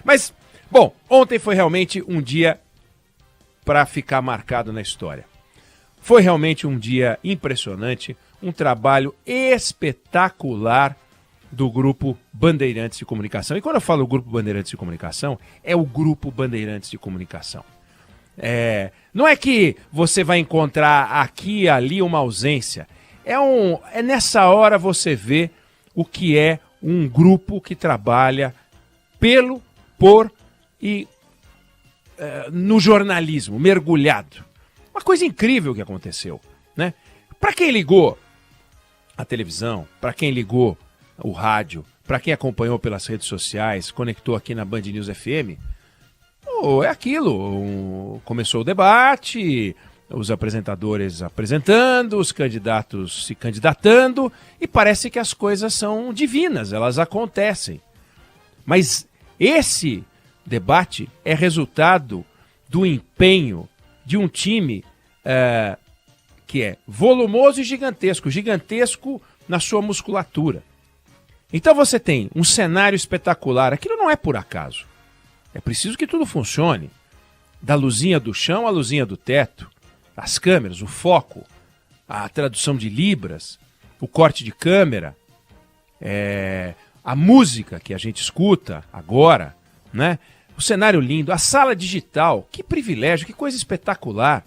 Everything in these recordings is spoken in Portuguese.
Mas, bom, ontem foi realmente um dia para ficar marcado na história. Foi realmente um dia impressionante, um trabalho espetacular do Grupo Bandeirantes de Comunicação. E quando eu falo Grupo Bandeirantes de Comunicação, é o Grupo Bandeirantes de Comunicação. Não é que você vai encontrar aqui e ali uma ausência. É nessa hora você vê o que é um grupo que trabalha pelo, por e no jornalismo, mergulhado. Uma coisa incrível que aconteceu, né? Para quem ligou a televisão, para quem ligou o rádio, para quem acompanhou pelas redes sociais, conectou aqui na Band News FM, é aquilo. Começou o debate, os apresentadores apresentando, os candidatos se candidatando, e parece que as coisas são divinas, elas acontecem. Mas esse debate é resultado do empenho de um time que é volumoso e gigantesco na sua musculatura. Então você tem um cenário espetacular. Aquilo não é por acaso. É preciso que tudo funcione. Da luzinha do chão à luzinha do teto, as câmeras, o foco, a tradução de libras, o corte de câmera, a música que a gente escuta agora, né? O cenário lindo, a sala digital, que privilégio, que coisa espetacular.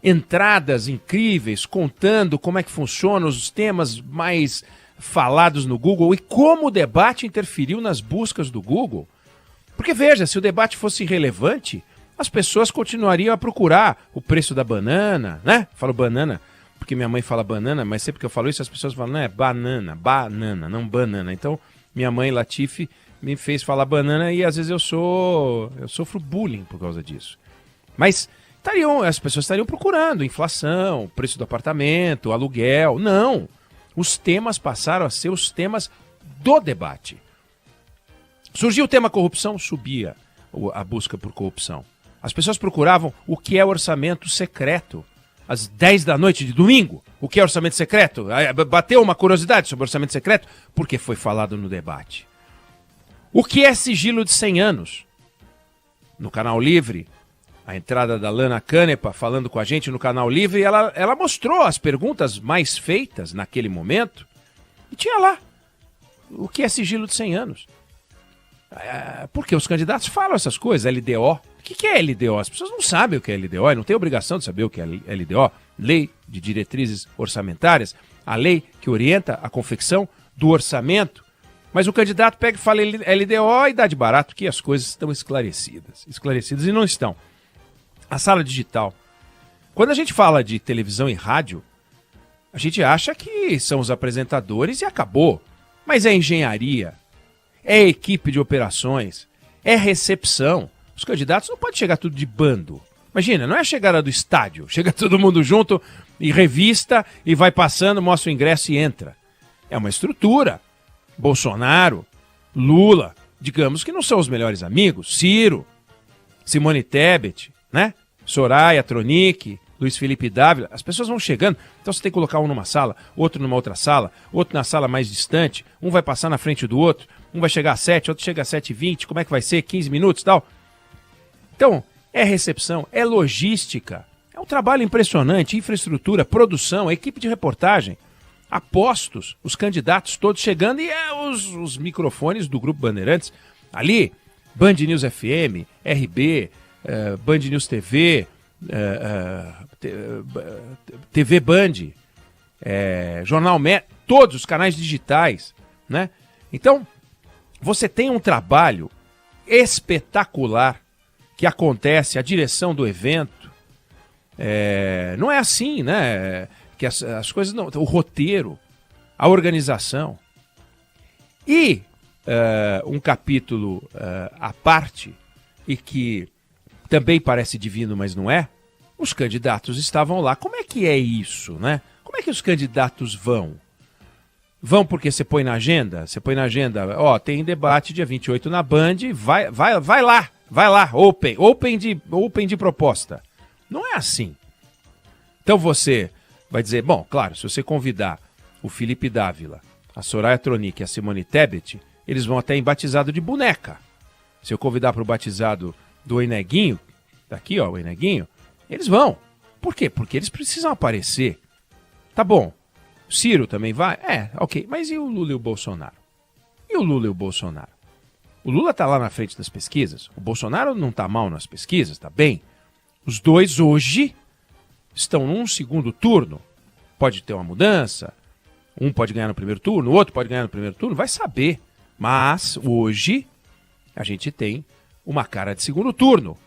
Entradas incríveis, contando como é que funciona os temas mais falados no Google e como o debate interferiu nas buscas do Google. Porque veja, se o debate fosse irrelevante, as pessoas continuariam a procurar o preço da banana, né? Falo banana porque minha mãe fala banana, mas sempre que eu falo isso as pessoas falam, não, é banana, não banana. Então minha mãe, Latife, me fez falar banana e às vezes eu sofro bullying por causa disso. Mas as pessoas estariam procurando inflação, preço do apartamento, aluguel. Não! Os temas passaram a ser os temas do debate. Surgiu o tema corrupção, subia a busca por corrupção. As pessoas procuravam o que é orçamento secreto. Às 10 da noite de domingo, o que é orçamento secreto? Bateu uma curiosidade sobre orçamento secreto? Porque foi falado no debate. O que é sigilo de 100 anos? No Canal Livre, a entrada da Lana Canepa falando com a gente no Canal Livre, ela mostrou as perguntas mais feitas naquele momento e tinha lá o que é sigilo de 100 anos. Porque os candidatos falam essas coisas, LDO. O que é LDO? As pessoas não sabem o que é LDO e não têm obrigação de saber o que é LDO. Lei de Diretrizes Orçamentárias, a lei que orienta a confecção do orçamento. Mas o candidato pega e fala LDO e dá de barato que as coisas estão esclarecidas. Esclarecidas e não estão. A sala digital. Quando a gente fala de televisão e rádio, a gente acha que são os apresentadores e acabou. Mas é engenharia, é equipe de operações, é recepção. Os candidatos não podem chegar tudo de bando. Imagina, não é a chegada do estádio. Chega todo mundo junto e revista e vai passando, mostra o ingresso e entra. É uma estrutura. Bolsonaro, Lula, digamos que não são os melhores amigos. Ciro, Simone Tebet, né? Soraya Tronic, Luiz Felipe Dávila. As pessoas vão chegando, então você tem que colocar um numa sala, outro numa outra sala, outro na sala mais distante, um vai passar na frente do outro, um vai chegar às 7, outro chega às 7h20, como é que vai ser? 15 minutos e tal. Então, é recepção, é logística, é um trabalho impressionante, infraestrutura, produção, equipe de reportagem, apostos, os candidatos todos chegando e os microfones do Grupo Bandeirantes ali, Band News FM, RB, Band News TV, TV Band, Jornal todos os canais digitais, né? Então, você tem um trabalho espetacular que acontece, a direção do evento, não é assim, né? Que as coisas não... O roteiro, a organização. E um capítulo à parte, e que também parece divino, mas não é, os candidatos estavam lá. Como é que é isso, né? Como é que os candidatos vão? Vão porque você põe na agenda? Você põe na agenda, tem debate dia 28 na Band, vai lá, open de proposta. Não é assim. Então você vai dizer, bom, claro, se você convidar o Felipe Dávila, a Soraya Tronic e a Simone Tebet, eles vão até em batizado de boneca. Se eu convidar para o batizado do Eneguinho, tá aqui, ó, o Eneguinho, eles vão. Por quê? Porque eles precisam aparecer. Tá bom. O Ciro também vai? Ok. Mas e o Lula e o Bolsonaro? E o Lula e o Bolsonaro? O Lula tá lá na frente das pesquisas. O Bolsonaro não tá mal nas pesquisas, tá bem. Os dois hoje estão num segundo turno. Pode ter uma mudança. Um pode ganhar no primeiro turno, o outro pode ganhar no primeiro turno, vai saber. Mas hoje a gente tem uma cara de segundo turno,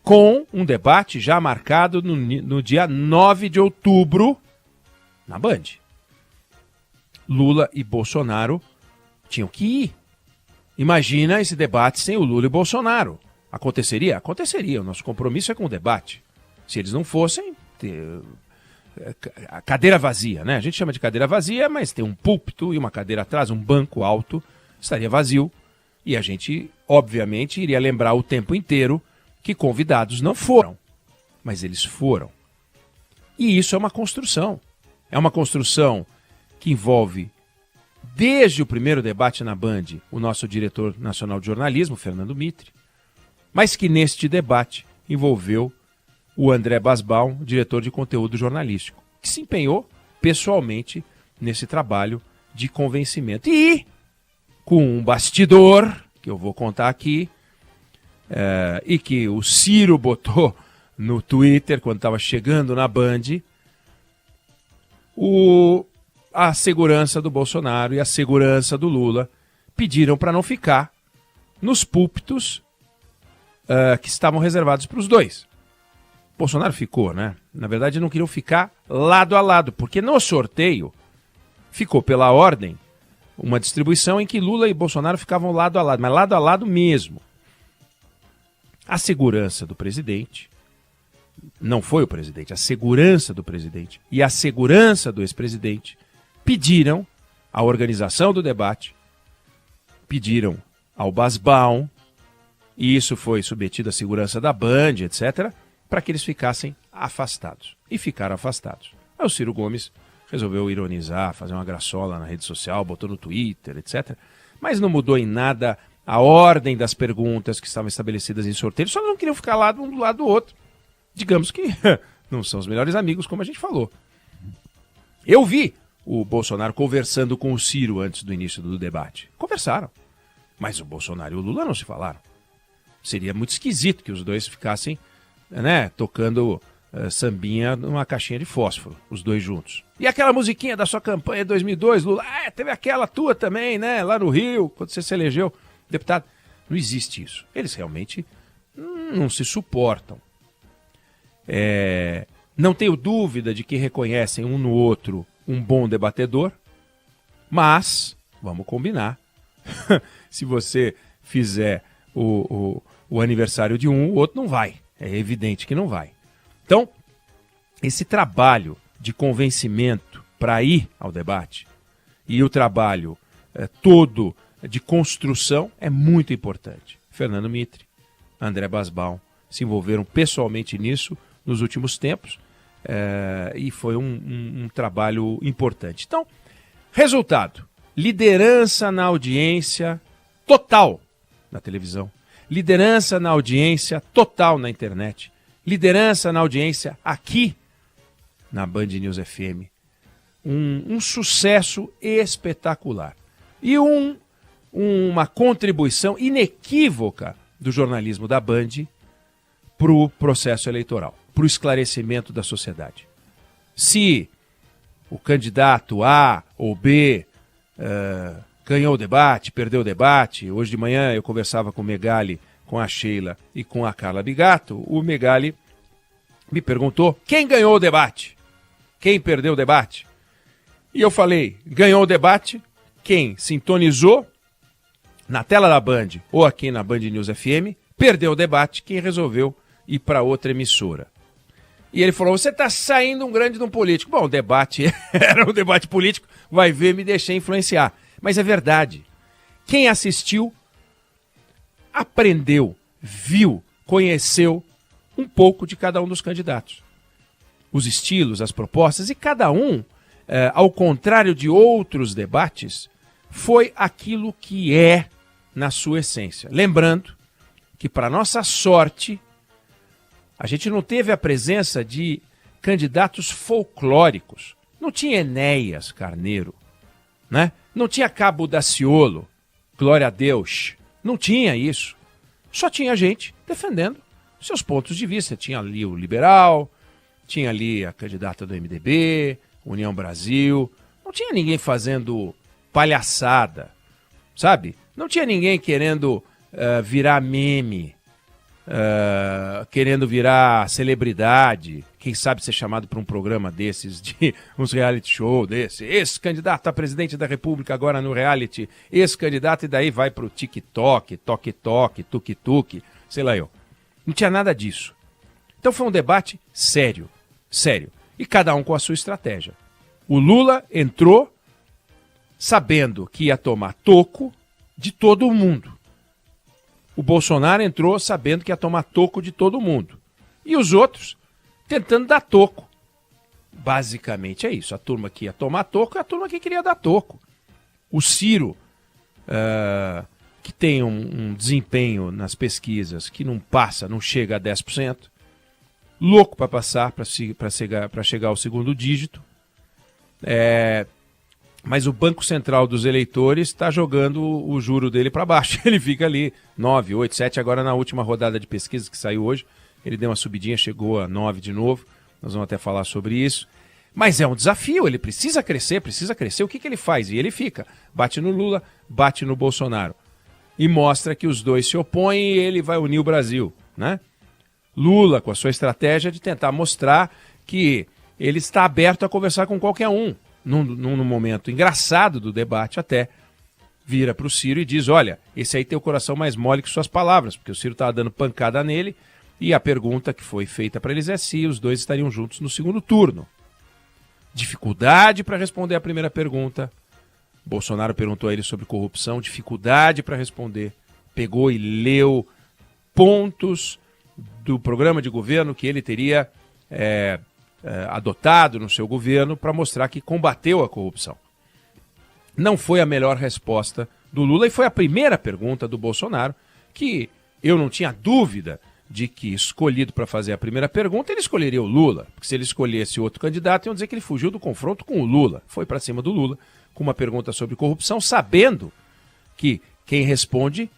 com um debate já marcado no dia 9 de outubro na Band. Lula e Bolsonaro tinham que ir. Imagina esse debate sem o Lula e Bolsonaro. Aconteceria? Aconteceria. O nosso compromisso é com o debate. Se eles não fossem, a cadeira vazia, né? A gente chama de cadeira vazia, mas tem um púlpito e uma cadeira atrás, um banco alto, estaria vazio. E a gente, obviamente, iria lembrar o tempo inteiro que convidados não foram. Mas eles foram. E isso é uma construção. É uma construção que envolve, desde o primeiro debate na Band, o nosso diretor nacional de jornalismo, Fernando Mitre, mas que neste debate envolveu o André Basbaum, diretor de conteúdo jornalístico, que se empenhou pessoalmente nesse trabalho de convencimento. E com um bastidor, que eu vou contar aqui, e que o Ciro botou no Twitter quando estava chegando na Band, a segurança do Bolsonaro e a segurança do Lula pediram para não ficar nos púlpitos que estavam reservados para os dois. Bolsonaro ficou, né? Na verdade, não queriam ficar lado a lado, porque no sorteio ficou pela ordem uma distribuição em que Lula e Bolsonaro ficavam lado a lado, mas lado a lado mesmo. A segurança do presidente, não foi o presidente, a segurança do presidente e a segurança do ex-presidente pediram à organização do debate, pediram ao Basbaum, e isso foi submetido à segurança da Band, etc., para que eles ficassem afastados. E ficaram afastados. Aí o Ciro Gomes resolveu ironizar, fazer uma graçola na rede social, botou no Twitter, etc. Mas não mudou em nada a ordem das perguntas que estavam estabelecidas em sorteio. Só não queriam ficar um do lado do outro. Digamos que não são os melhores amigos, como a gente falou. Eu vi o Bolsonaro conversando com o Ciro antes do início do debate. Conversaram. Mas o Bolsonaro e o Lula não se falaram. Seria muito esquisito que os dois ficassem, né, tocando sambinha numa caixinha de fósforo, os dois juntos. E aquela musiquinha da sua campanha de 2002, Lula, teve aquela tua também, né, lá no Rio, quando você se elegeu deputado. Não existe isso. Eles realmente não se suportam. Não tenho dúvida de que reconhecem um no outro um bom debatedor, mas, vamos combinar, se você fizer o aniversário de um, o outro não vai. É evidente que não vai. Então, esse trabalho de convencimento para ir ao debate e o trabalho todo de construção é muito importante. Fernando Mitre, André Basbaum se envolveram pessoalmente nisso nos últimos tempos e foi um trabalho importante. Então, resultado, liderança na audiência total na televisão, liderança na audiência total na internet, liderança na audiência aqui na Band News FM. Um sucesso espetacular. E uma contribuição inequívoca do jornalismo da Band para o processo eleitoral, para o esclarecimento da sociedade. Se o candidato A ou B ganhou o debate, perdeu o debate. Hoje de manhã eu conversava com o Megali, com a Sheila e com a Carla Bigato. O Megali me perguntou quem ganhou o debate, quem perdeu o debate. E eu falei, ganhou o debate quem sintonizou na tela da Band ou aqui na Band News FM, perdeu o debate quem resolveu ir para outra emissora. E ele falou, você está saindo um grande de um político. Bom, o debate era um debate político, vai ver, me deixei influenciar. Mas é verdade. Quem assistiu, aprendeu, viu, conheceu um pouco de cada um dos candidatos. Os estilos, as propostas, e cada um, ao contrário de outros debates, foi aquilo que é na sua essência. Lembrando que, para nossa sorte, a gente não teve a presença de candidatos folclóricos. Não tinha Enéas Carneiro, né? Não tinha Cabo Daciolo, glória a Deus. Não tinha isso. Só tinha gente defendendo seus pontos de vista. Tinha ali o liberal, tinha ali a candidata do MDB, União Brasil. Não tinha ninguém fazendo palhaçada, sabe? Não tinha ninguém querendo virar meme, querendo virar celebridade. Quem sabe ser chamado para um programa desses, de uns reality show desse. Esse candidato a presidente da República agora no reality. Esse candidato, e daí vai para o TikTok, toque-toque, tuk-tuk, sei lá eu. Não tinha nada disso. Então foi um debate sério, sério. E cada um com a sua estratégia. O Lula entrou sabendo que ia tomar toco de todo mundo. O Bolsonaro entrou sabendo que ia tomar toco de todo mundo. E os outros tentando dar toco. Basicamente é isso. A turma que ia tomar toco é a turma que queria dar toco. O Ciro, que tem um desempenho nas pesquisas que não passa, não chega a 10%, louco para passar, para chegar ao segundo dígito. Mas o Banco Central dos eleitores está jogando o juro dele para baixo. Ele fica ali 9, 8, 7. Agora na última rodada de pesquisa que saiu hoje, ele deu uma subidinha, chegou a 9 de novo. Nós vamos até falar sobre isso. Mas é um desafio, ele precisa crescer. O que ele faz? E ele fica. Bate no Lula, bate no Bolsonaro. E mostra que os dois se opõem e ele vai unir o Brasil, né? Lula, com a sua estratégia de tentar mostrar que ele está aberto a conversar com qualquer um. Num momento engraçado do debate até, vira para o Ciro e diz, olha, esse aí tem o coração mais mole que suas palavras, porque o Ciro estava dando pancada nele, e a pergunta que foi feita para eles é se os dois estariam juntos no segundo turno. Dificuldade para responder a primeira pergunta. Bolsonaro perguntou a ele sobre corrupção, dificuldade para responder. Pegou e leu pontos do programa de governo que ele teria adotado no seu governo para mostrar que combateu a corrupção. Não foi a melhor resposta do Lula e foi a primeira pergunta do Bolsonaro, que eu não tinha dúvida de que, escolhido para fazer a primeira pergunta, ele escolheria o Lula. Porque se ele escolhesse outro candidato, iam dizer que ele fugiu do confronto com o Lula. Foi para cima do Lula com uma pergunta sobre corrupção, sabendo que quem responde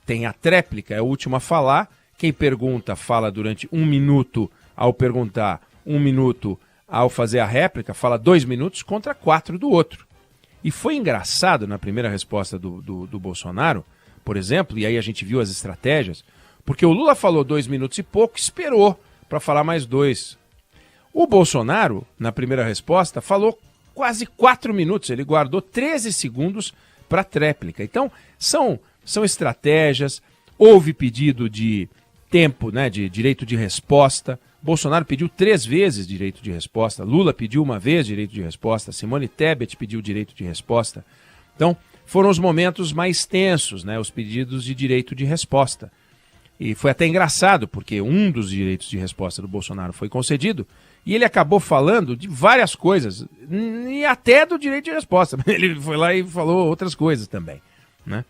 tem a tréplica, é o último a falar. Quem pergunta fala durante 1 minuto ao perguntar, 1 minuto ao fazer a réplica, fala 2 minutos contra 4 do outro. E foi engraçado na primeira resposta do Bolsonaro, por exemplo, e aí a gente viu as estratégias, porque o Lula falou 2 minutos e pouco, esperou para falar mais 2. O Bolsonaro, na primeira resposta, falou quase 4 minutos, ele guardou 13 segundos para a tréplica. Então, são estratégias, houve pedido de tempo, né, de direito de resposta. Bolsonaro pediu 3 vezes direito de resposta, Lula pediu 1 vez direito de resposta, Simone Tebet pediu direito de resposta. Então, foram os momentos mais tensos, né, os pedidos de direito de resposta. E foi até engraçado, porque um dos direitos de resposta do Bolsonaro foi concedido e ele acabou falando de várias coisas, e até do direito de resposta. Ele foi lá e falou outras coisas também, né?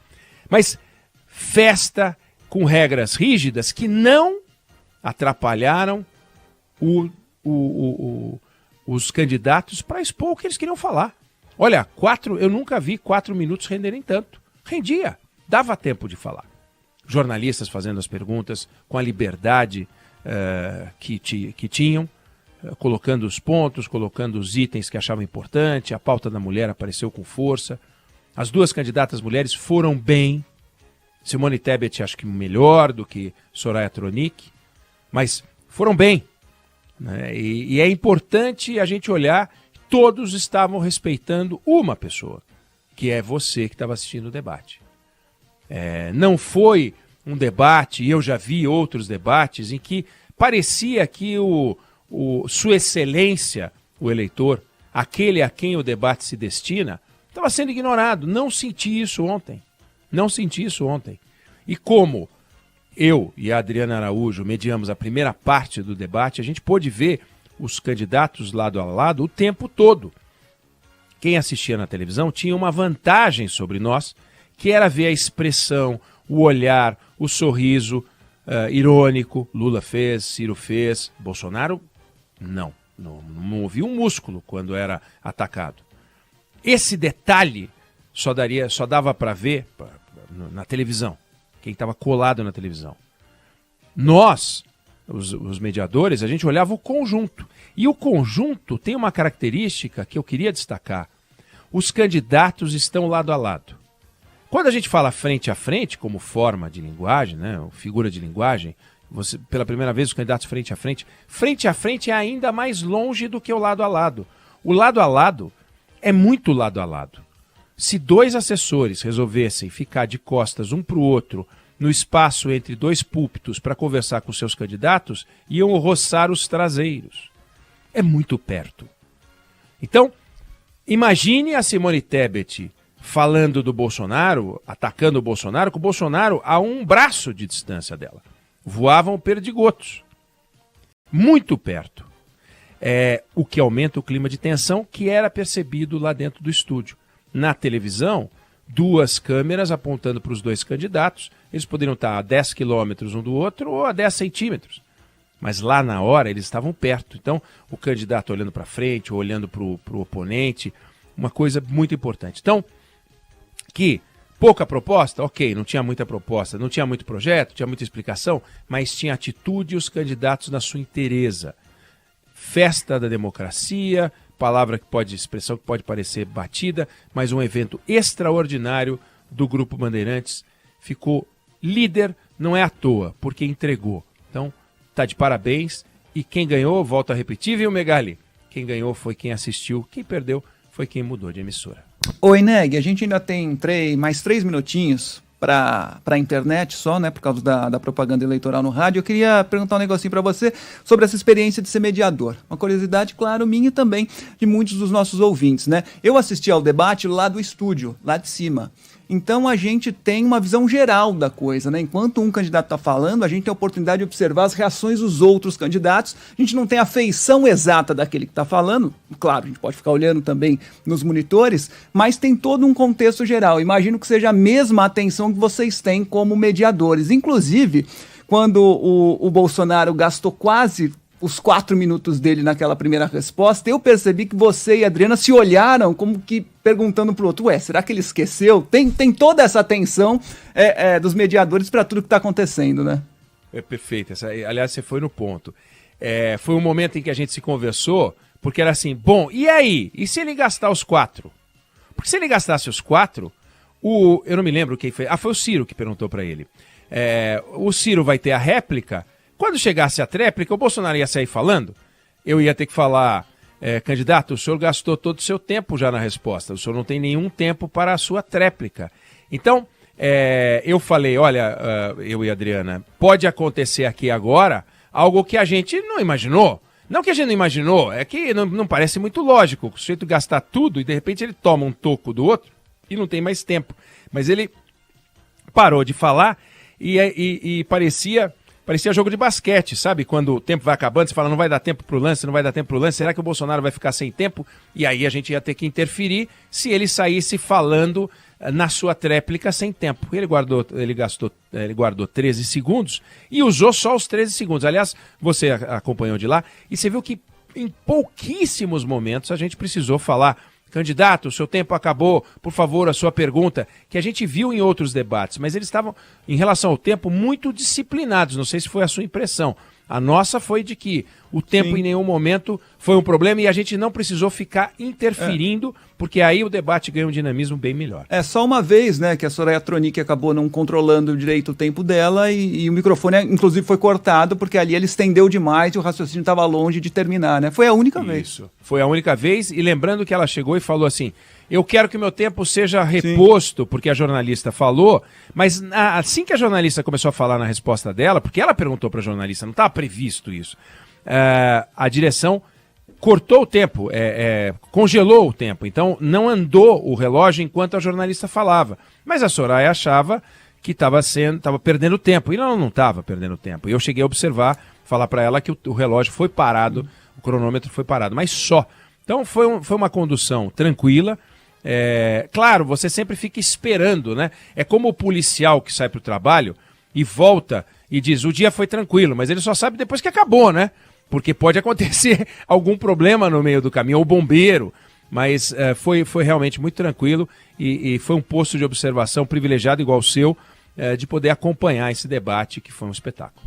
Mas festa com regras rígidas que não atrapalharam os candidatos para expor o que eles queriam falar. Olha, eu nunca vi 4 minutos renderem tanto. Rendia, dava tempo de falar. Jornalistas fazendo as perguntas com a liberdade que tinham, colocando os pontos, colocando os itens que achavam importante, a pauta da mulher apareceu com força. As 2 candidatas mulheres foram bem. Simone Tebet acho que melhor do que Soraya Tronic, mas foram bem, né? E é importante a gente olhar que todos estavam respeitando uma pessoa, que é você que estava assistindo o debate. Não foi um debate, e eu já vi outros debates, em que parecia que Sua Excelência, o eleitor, aquele a quem o debate se destina, estava sendo ignorado. Não senti isso ontem. E como eu e a Adriana Araújo mediamos a primeira parte do debate, a gente pôde ver os candidatos lado a lado o tempo todo. Quem assistia na televisão tinha uma vantagem sobre nós, que era ver a expressão, o olhar, o sorriso irônico. Lula fez, Ciro fez, Bolsonaro não movia um músculo quando era atacado. Esse detalhe só dava para ver na televisão, quem estava colado na televisão. Nós, os mediadores, a gente olhava o conjunto. E o conjunto tem uma característica que eu queria destacar. Os candidatos estão lado a lado. Quando a gente fala frente a frente, como forma de linguagem, né, figura de linguagem, pela primeira vez os candidatos frente a frente é ainda mais longe do que o lado a lado. O lado a lado é muito lado a lado. Se dois assessores resolvessem ficar de costas um para o outro no espaço entre dois púlpitos para conversar com seus candidatos, iam roçar os traseiros. É muito perto. Então, imagine a Simone Tebet falando do Bolsonaro, atacando o Bolsonaro, com o Bolsonaro a um braço de distância dela. Voavam perdigotos. Muito perto. O que aumenta o clima de tensão que era percebido lá dentro do estúdio. Na televisão, duas câmeras apontando para os dois candidatos. Eles poderiam estar a 10 quilômetros um do outro ou a 10 centímetros. Mas lá na hora eles estavam perto. Então, o candidato olhando para frente, ou olhando para o oponente, uma coisa muito importante. Então, que pouca proposta? Ok, não tinha muita proposta, não tinha muito projeto, tinha muita explicação, mas tinha atitude e os candidatos na sua inteireza. Festa da democracia, expressão que pode parecer batida, mas um evento extraordinário do Grupo Bandeirantes. Ficou líder, não é à toa, porque entregou. Então, tá de parabéns. E quem ganhou, volto a repetir, viu, Megali? Quem ganhou foi quem assistiu, quem perdeu foi quem mudou de emissora. Oi, Neg, a gente ainda tem mais 3 minutinhos para a internet só, né, por causa da propaganda eleitoral no rádio. Eu queria perguntar um negocinho para você sobre essa experiência de ser mediador. Uma curiosidade, claro, minha e também de muitos dos nossos ouvintes, né? Eu assisti ao debate lá do estúdio, lá de cima. Então a gente tem uma visão geral da coisa, né? Enquanto um candidato está falando, a gente tem a oportunidade de observar as reações dos outros candidatos. A gente não tem a feição exata daquele que está falando. Claro, a gente pode ficar olhando também nos monitores, mas tem todo um contexto geral. Imagino que seja a mesma atenção que vocês têm como mediadores. Inclusive, quando o Bolsonaro gastou quase os 4 minutos dele naquela primeira resposta, eu percebi que você e a Adriana se olharam como que perguntando pro outro, será que ele esqueceu? Tem toda essa atenção dos mediadores para tudo que está acontecendo, né? É perfeito. Aliás, você foi no ponto. Foi um momento em que a gente se conversou, porque era assim, bom, e aí? E se ele gastar os 4? Porque se ele gastasse os 4, eu não me lembro quem foi. Foi o Ciro que perguntou para ele. O Ciro vai ter a réplica. Quando chegasse a tréplica, o Bolsonaro ia sair falando, eu ia ter que falar, candidato, o senhor gastou todo o seu tempo já na resposta, o senhor não tem nenhum tempo para a sua tréplica. Então, eu falei, olha, eu e a Adriana, pode acontecer aqui agora algo que a gente não imaginou. Não que a gente não imaginou, é que não parece muito lógico o sujeito gastar tudo e de repente ele toma um toco do outro e não tem mais tempo. Mas ele parou de falar e parecia jogo de basquete, sabe? Quando o tempo vai acabando, você fala, não vai dar tempo pro lance, não vai dar tempo pro lance, será que o Bolsonaro vai ficar sem tempo? E aí a gente ia ter que interferir se ele saísse falando na sua tréplica sem tempo. Ele guardou 13 segundos e usou só os 13 segundos. Aliás, você acompanhou de lá e você viu que em pouquíssimos momentos a gente precisou falar, candidato, o seu tempo acabou, por favor, a sua pergunta, que a gente viu em outros debates, mas eles estavam, em relação ao tempo, muito disciplinados, não sei se foi a sua impressão. A nossa foi de que o tempo em nenhum momento foi um problema e a gente não precisou ficar interferindo, porque aí o debate ganha um dinamismo bem melhor. Só uma vez, né, que a Soraya Tronic acabou não controlando direito o tempo dela e o microfone, inclusive, foi cortado, porque ali ele estendeu demais e o raciocínio estava longe de terminar, né? Foi a única vez. Isso, foi a única vez, e lembrando que ela chegou e falou assim, eu quero que o meu tempo seja reposto, porque a jornalista falou, mas assim que a jornalista começou a falar na resposta dela, porque ela perguntou para a jornalista, não estava previsto isso, a direção cortou o tempo, congelou o tempo, então não andou o relógio enquanto a jornalista falava. Mas a Soraya achava que estava perdendo tempo, e não estava perdendo tempo. E eu cheguei a observar, falar para ela que o relógio foi parado, o cronômetro foi parado, mas só. Então foi uma condução tranquila. Claro, você sempre fica esperando, né? É como o policial que sai para o trabalho e volta e diz, o dia foi tranquilo, mas ele só sabe depois que acabou, né? Porque pode acontecer algum problema no meio do caminho, ou bombeiro, mas foi realmente muito tranquilo e foi um posto de observação privilegiado igual o seu, de poder acompanhar esse debate que foi um espetáculo.